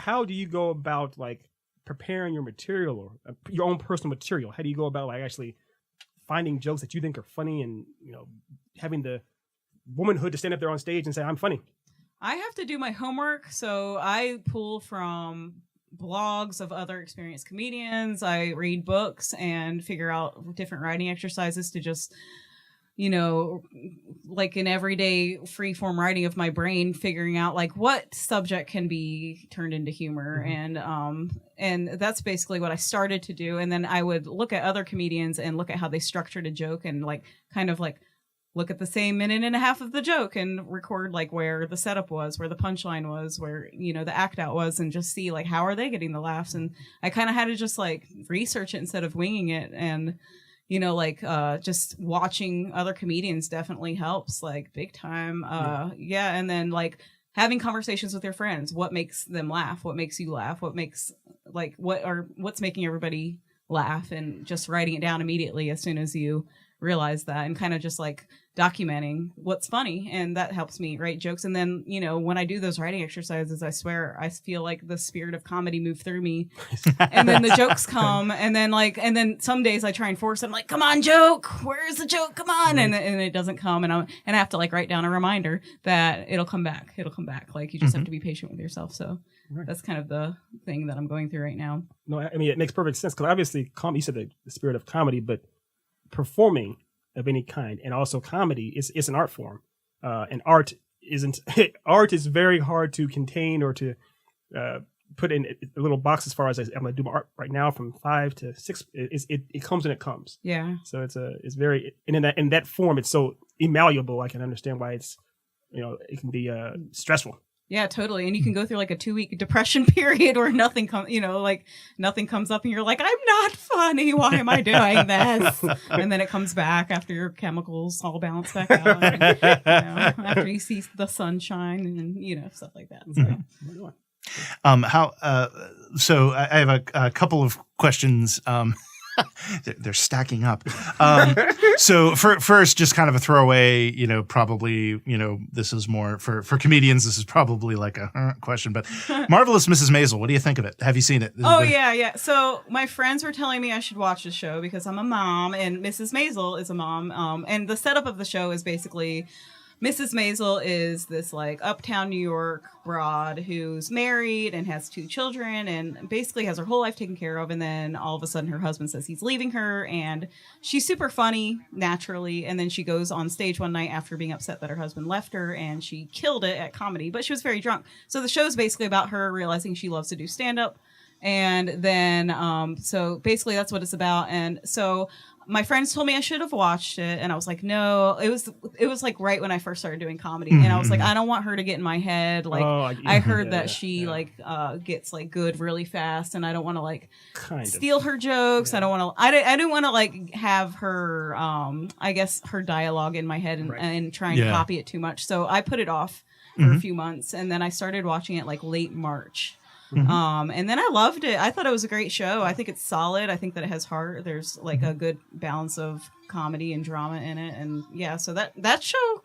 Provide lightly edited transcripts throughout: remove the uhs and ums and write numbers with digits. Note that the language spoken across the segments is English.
how do you go about like preparing your material or your own personal material? How do you go about like actually finding jokes that you think are funny and, you know, having the womanhood to stand up there on stage and say, I'm funny? I have to do my homework. So I pull from blogs of other experienced comedians. I read books and figure out different writing exercises to just, you know, like an everyday free form writing of my brain, figuring out like what subject can be turned into humor. And that's basically what I started to do. And then I would look at other comedians and look at how they structured a joke and like kind of like look at the same minute and a half of the joke and record like where the setup was, where the punchline was, where, you know, the act out was, and just see like how are they getting the laughs. And I kind of had to just like research it instead of winging it. And you know, like just watching other comedians definitely helps, like big time. Yeah. And then like having conversations with your friends. What makes them laugh? What makes you laugh? What makes like what's making everybody laugh? And just writing it down immediately as soon as you realize that, and kind of just like documenting what's funny, and that helps me write jokes. And then, you know, when I do those writing exercises, I swear I feel like the spirit of comedy move through me, and then the jokes come, and then some days I try and force it. I'm like, come on, joke, where's the joke, come on. And it doesn't come, and I have to like write down a reminder that it'll come back, like you just have to be patient with yourself. So that's kind of the thing that I'm going through right now. No, I mean, it makes perfect sense, because obviously you said the spirit of comedy, but performing of any kind, and also comedy is an art form, and art is very hard to contain or to put in a little box. As far as I'm going to do my art right now from 5 to 6, it comes and it comes. Yeah. So it's very, and in that form, it's so malleable. I can understand why it's, you know, it can be stressful. Yeah, totally. And you can go through like a 2-week depression period where nothing comes, you know, like nothing comes up and you're like, I'm not funny. Why am I doing this? And then it comes back after your chemicals all balance back out. And, you know, after you see the sunshine and, you know, stuff like that. So. So I have a couple of questions. They're stacking up. So first, just kind of a throwaway, you know, probably, you know, this is more for comedians. This is probably like a question, but Marvelous Mrs. Maisel, what do you think of it? Have you seen it? Yeah. So my friends were telling me I should watch the show because I'm a mom and Mrs. Maisel is a mom. And the setup of the show is basically Mrs. Maisel is this like uptown New York broad who's married and has 2 children and basically has her whole life taken care of. And then all of a sudden her husband says he's leaving her, and she's super funny naturally. And then she goes on stage one night after being upset that her husband left her, and she killed it at comedy, but she was very drunk. So the show is basically about her realizing she loves to do stand-up. And then, so basically that's what it's about. And so my friends told me I should have watched it, and I was like, no. It was like right when I first started doing comedy, and I was like, I don't want her to get in my head. Like, I heard that she like gets like good really fast, and I don't want to like steal her jokes. Yeah. I don't want to. I didn't want to like have her, I guess her dialogue in my head and try and copy it too much. So I put it off for a few months, and then I started watching it like late March. And then I loved it. I thought it was a great show. I think it's solid. I think that it has heart. There's like a good balance of comedy and drama in it. And yeah, so that show,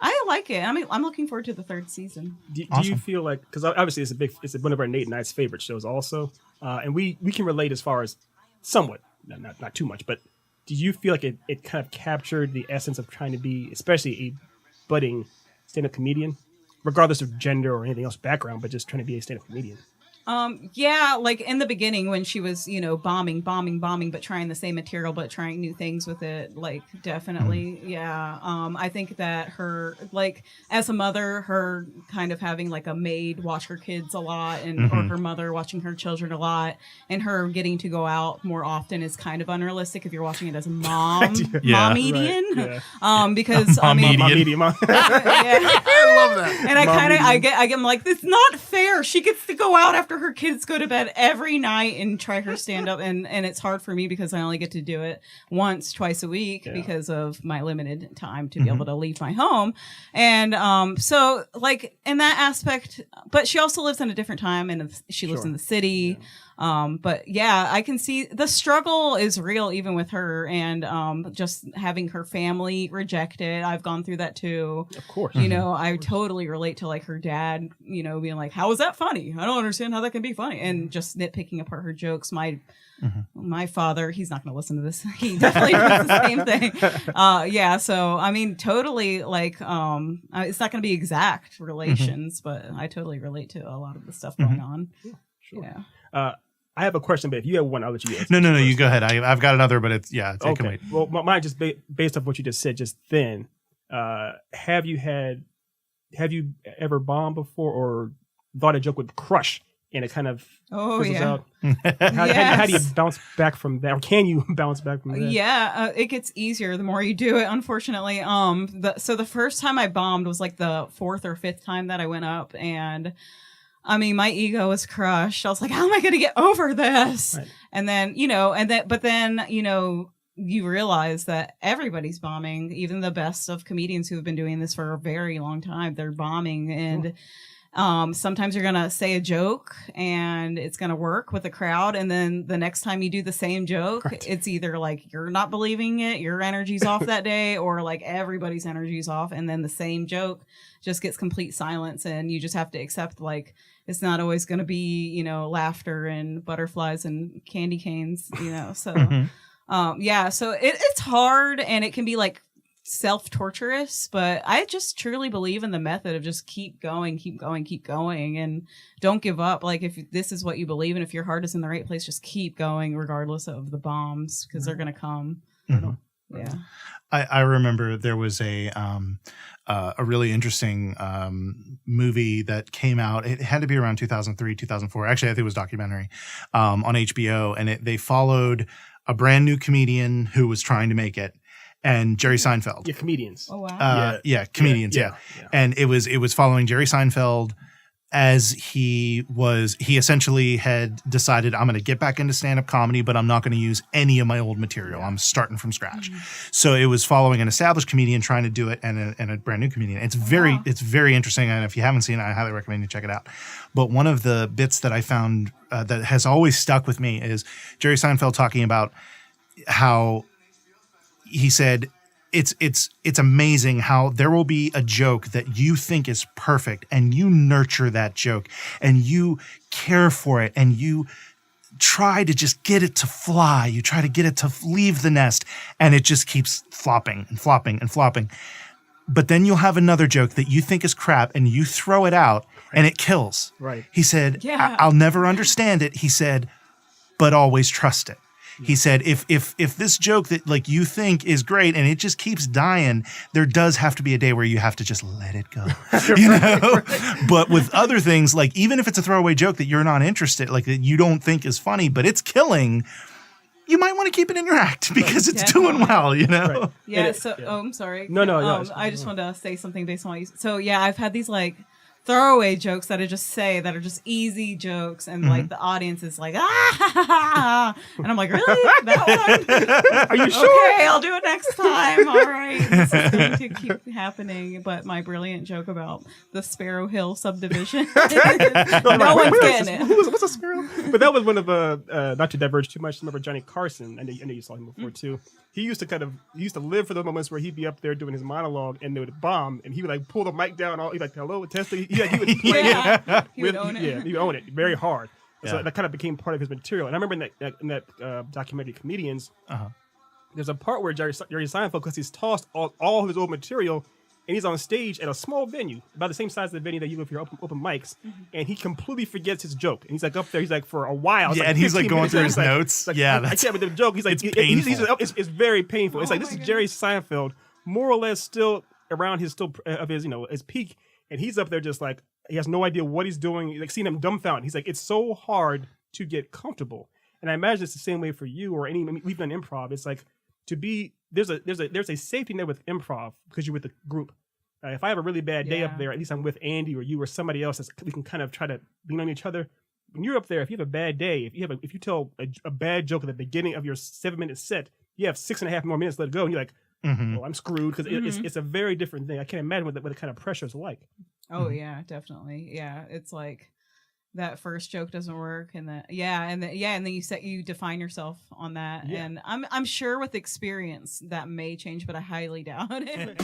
I like it. I mean, I'm looking forward to the 3rd season. Do you feel like, because obviously it's one of our Nate and I's favorite shows also. And we can relate as far as somewhat, not too much, but do you feel like it kind of captured the essence of trying to be, especially a budding stand-up comedian, regardless of gender or anything else background, but just trying to be a stand-up comedian? Yeah, like in the beginning when she was, you know, bombing, but trying the same material, but trying new things with it, like definitely. Yeah. I think that her, like as a mother, her kind of having like a maid watch her kids a lot and or her mother watching her children a lot, and her getting to go out more often is kind of unrealistic if you're watching it as a mom-median. Right, yeah. Because Mom-median. Yeah. I love that. And I'm like, it's not fair. She gets to go out after her kids go to bed every night and try her stand-up, and it's hard for me because I only get to do it twice a week because of my limited time to be able to leave my home. And so like in that aspect, but she also lives in a different time, and she lives in the city. But yeah, I can see the struggle is real even with her, and just having her family reject it. I've gone through that too. Of course. You know, I totally relate to like her dad, you know, being like, how is that funny? I don't understand how that can be funny, and just nitpicking apart her jokes. My father, he's not going to listen to this. He definitely does the same thing. Yeah. So, I mean, totally like, it's not going to be exact relations, but I totally relate to a lot of the stuff going on. Yeah, sure. Yeah. I have a question, but if you have one, I'll let you answer. No, you go ahead. I've got another, but it's, take okay. it. Well, mine just based off what you just said just then. Have you ever bombed before or thought a joke would crush and it kind of fizzles out? How do you bounce back from that? Or can you bounce back from that? Yeah, it gets easier the more you do it, unfortunately. So the first time I bombed was like the 4th or 5th time that I went up, and I mean, my ego was crushed. I was like, how am I going to get over this? Right. And then, but then, you realize that everybody's bombing, even the best of comedians who have been doing this for a very long time. They're bombing. And sometimes you're going to say a joke and it's going to work with the crowd. And then the next time you do the same joke, right, it's either like you're not believing it, your energy's off that day, or like everybody's energy's off. And then the same joke just gets complete silence. And you just have to accept, like, it's not always going to be, laughter and butterflies and candy canes, so. So it's hard, and it can be like self-torturous, but I just truly believe in the method of just keep going, and don't give up. Like, if this is what you believe, and if your heart is in the right place, just keep going regardless of the bombs, because they're going to come. Mm-hmm. Yeah. I remember there was a really interesting movie that came out. It had to be around 2003, 2004. Actually, I think it was a documentary on HBO, and they followed a brand new comedian who was trying to make it, and Jerry Seinfeld. Yeah, comedians. Oh wow. Comedians. Yeah. And it was following Jerry Seinfeld as he essentially had decided, I'm going to get back into stand-up comedy, but I'm not going to use any of my old material. I'm starting from scratch. Mm-hmm. So it was following an established comedian trying to do it, and a brand new comedian. It's very interesting, and if you haven't seen it, I highly recommend you check it out. But one of the bits that I found that has always stuck with me is Jerry Seinfeld talking about how he said, it's amazing how there will be a joke that you think is perfect, and you nurture that joke and you care for it and you try to just get it to fly. You try to get it to leave the nest, and it just keeps flopping and flopping and flopping. But then you'll have another joke that you think is crap, and you throw it out and it kills. Right. He said, I'll never understand it. He said, but always trust it. He said, if this joke that like you think is great and it just keeps dying, there does have to be a day where you have to just let it go, Right. But with other things, like even if it's a throwaway joke that you're not interested, like that you don't think is funny, but it's killing, you might want to keep it in your act because it's doing well, Right. Yeah. I'm sorry. No. I just wanted to say something based on what you. So yeah, I've had these like throwaway jokes that I just say that are just easy jokes, and like the audience is like, and I'm like, really? That one? Are you sure? Okay, I'll do it next time. All right, this is going to keep happening. But my brilliant joke about the Sparrow Hill subdivision, no one's getting it. What's a sparrow? But that was one of not to diverge too much. Remember Johnny Carson? I know you saw him before too. He used to live for those moments where he'd be up there doing his monologue and they would bomb, and he would like pull the mic down. He'd like, hello, testing. He would play it. He would own it. Yeah, he would own it very hard. So that kind of became part of his material. And I remember in that documentary, Comedians, there's a part where Jerry Seinfeld, because he's tossed all of his old material, and he's on stage at a small venue, about the same size as the venue that you go for your open mics, and he completely forgets his joke. And he's like up there, he's like for a while. And he's like going through his notes. I can't with the joke. He's like, it's very painful. It's like, this is Jerry Seinfeld, more or less still around his peak, and he's up there just like, he has no idea what he's doing. Like seeing him dumbfounded. He's like, it's so hard to get comfortable. And I imagine it's the same way for you or we've done improv. It's like there's a safety net with improv because you're with the group. If I have a really bad day up there, at least I'm with Andy or you or somebody else. We can kind of try to lean on each other. When you're up there, if you have a bad day, if you tell a bad joke at the beginning of your 7-minute set, you have 6.5 more minutes to let it go, and you're like, well, I'm screwed, because it's a very different thing. I can't imagine what the kind of pressure is like. Oh yeah, definitely. Yeah, it's like that first joke doesn't work, and then you define yourself on that. Yeah. And I'm sure with experience that may change, but I highly doubt it.